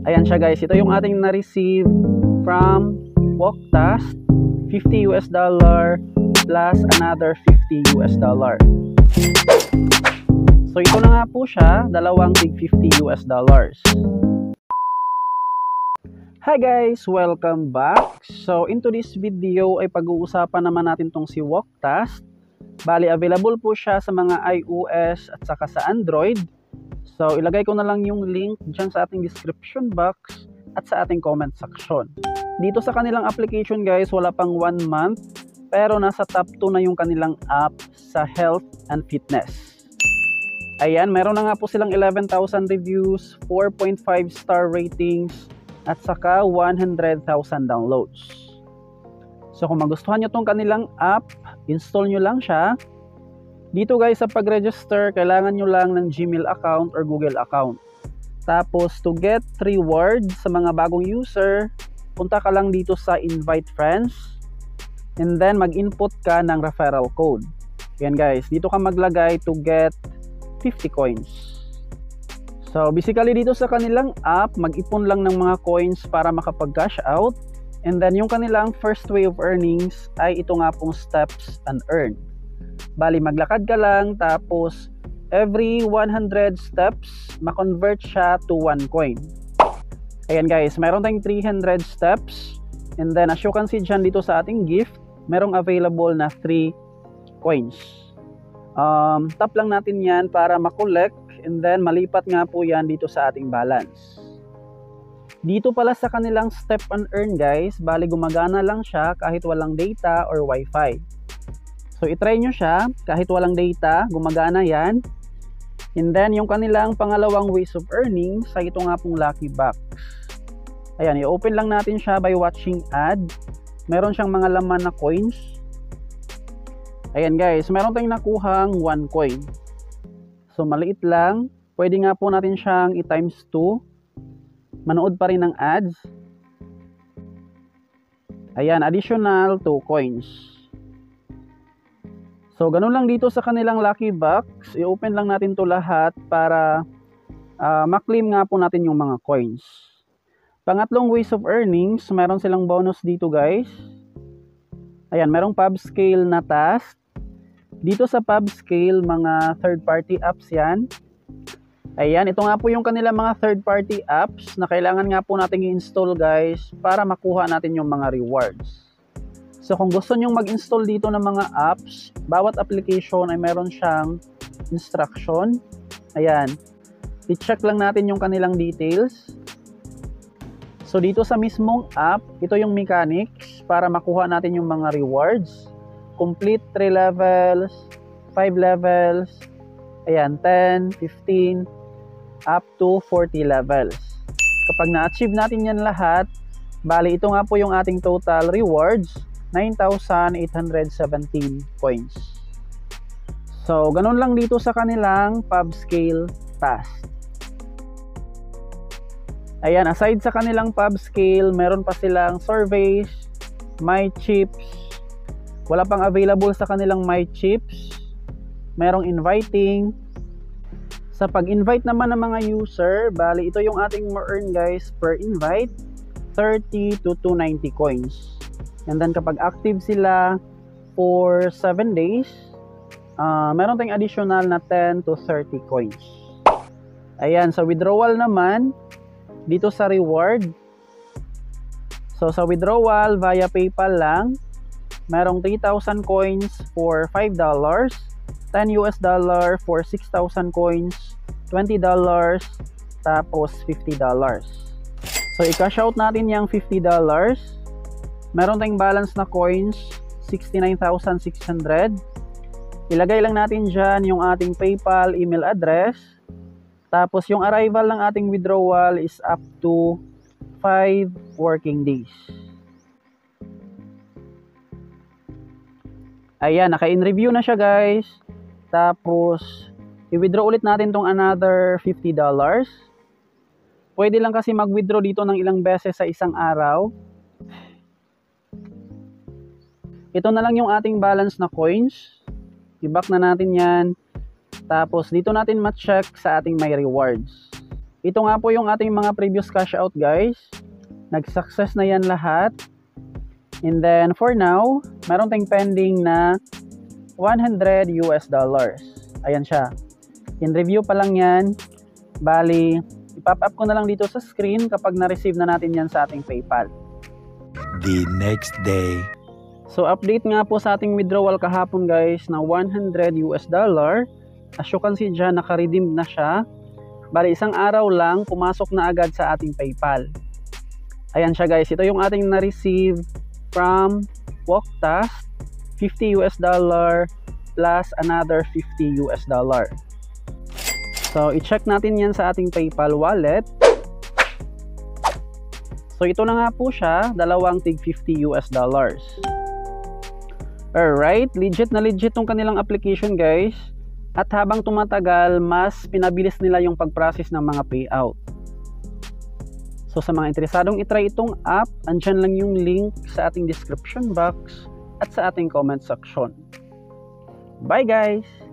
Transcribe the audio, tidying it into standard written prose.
Ayan siya guys, ito yung ating na-receive from Walktast, $50 plus another $50. So ito na nga po siya, dalawang tig $50. Hi guys! Welcome back! So into this video ay pag-uusapan naman natin tong si Walktast. Bali available po siya sa mga iOS at saka sa Android. So ilagay ko na lang yung link dyan sa ating description box at sa ating comment section. Dito sa kanilang application guys, wala pang 1 month pero nasa top 2 na yung kanilang app sa health and fitness. Ayan, meron na nga po silang 11,000 reviews, 4.5 star ratings at saka 100,000 downloads. So kung magustuhan nyo tong kanilang app, install nyo lang siya. Dito guys, sa pag-register, kailangan nyo lang ng Gmail account or Google account. Tapos to get rewards sa mga bagong user, punta ka lang dito sa invite friends and then mag-input ka ng referral code. Yan guys, dito ka maglagay to get 50 coins. So basically dito sa kanilang app, mag-ipon lang ng mga coins para makapag-cash out. And then yung kanilang first way of earnings ay ito nga pong steps and earn. Bali maglakad ka lang, tapos every 100 steps ma-convert siya to 1 coin. Ayan guys, meron tayong 300 steps. And then as you can see dyan dito sa ating gift, merong available na 3 coins. Tap lang natin yan para makolect, and then malipat nga po yan dito sa ating balance. Dito pala sa kanilang step and earn guys, bali gumagana lang siya kahit walang data or wifi. So itry nyo siya kahit walang data, gumagana yan. And then yung kanilang pangalawang ways of earning sa ito nga pong Lucky Box. Ayan, i-open lang natin siya by watching ad. Meron siyang mga laman na coins. Ayan guys, meron tayong nakuhang 1 coin. So maliit lang, pwede nga po natin siyang i-times 2. Manood pa rin ng ads. Ayan, additional 2 coins. So ganun lang dito sa kanilang Lucky Box. I-open lang natin to lahat para ma-claim nga po natin yung mga coins. Pangatlong ways of earnings, meron silang bonus dito guys. Ayan, merong PubScale na task. Dito sa PubScale, mga third party apps yan. Ayan, ito nga po yung kanilang mga third party apps na kailangan nga po natin i-install guys para makuha natin yung mga rewards. So kung gusto nyong mag-install dito ng mga apps, bawat application ay meron siyang instruction. Ayan, i-check lang natin yung kanilang details. So dito sa mismong app, ito yung mechanics para makuha natin yung mga rewards. Complete 3 levels, 5 levels, ayan, 10, 15, up to 40 levels. Kapag na-achieve natin yan lahat, bali ito nga po yung ating total rewards, 9,817 coins. So, ganun lang dito sa kanilang PubScale task. Ayan, aside sa kanilang PubScale, meron pa silang surveys, My Chips. Wala pang available sa kanilang My Chips. Merong inviting. Sa pag-invite naman ng mga user, bali ito yung ating ma-earn guys per invite, 30 to 290 coins. And then kapag active sila for 7 days, meron tayong additional na 10 to 30 coins. Ayan, sa withdrawal naman, dito sa reward. So sa withdrawal via PayPal lang, merong 3,000 coins for $5, $10 for 6,000 coins, $20, tapos $50. So i-cash out natin yung $50. Meron tayong balance na coins, 69,600. Ilagay lang natin dyan yung ating PayPal email address. Tapos yung arrival ng ating withdrawal is up to 5 working days. Ayan, naka-in-review na siya guys. Tapos, i-withdraw ulit natin tong another $50. Pwede lang kasi mag-withdraw dito ng ilang beses sa isang araw. Ito na lang yung ating balance na coins. I-back na natin yan. Tapos dito natin ma-check sa ating my rewards. ito nga po yung ating mga previous cash out guys. Nag-success na yan lahat. And then for now, meron tayong pending na $100. Ayan siya. In review pa lang yan. Bali, ipop up ko na lang dito sa screen kapag na-receive na natin yan sa ating PayPal. The next day. So update nga po sa ating withdrawal kahapon guys na $100. As you can see dyan, naka-redeem na siya. Bali isang araw lang, pumasok na agad sa ating PayPal. Ayan siya guys, ito yung ating na-receive from Woktas, $50 plus another $50. So i-check natin yan sa ating PayPal wallet. So ito na nga po siya, dalawang tig $50. Alright, legit na legit tong kanilang application guys. At habang tumatagal, mas pinabilis nila yung pag-process ng mga payout. So sa mga interesadong itry itong app, andyan lang yung link sa ating description box at sa ating comment section. Bye guys!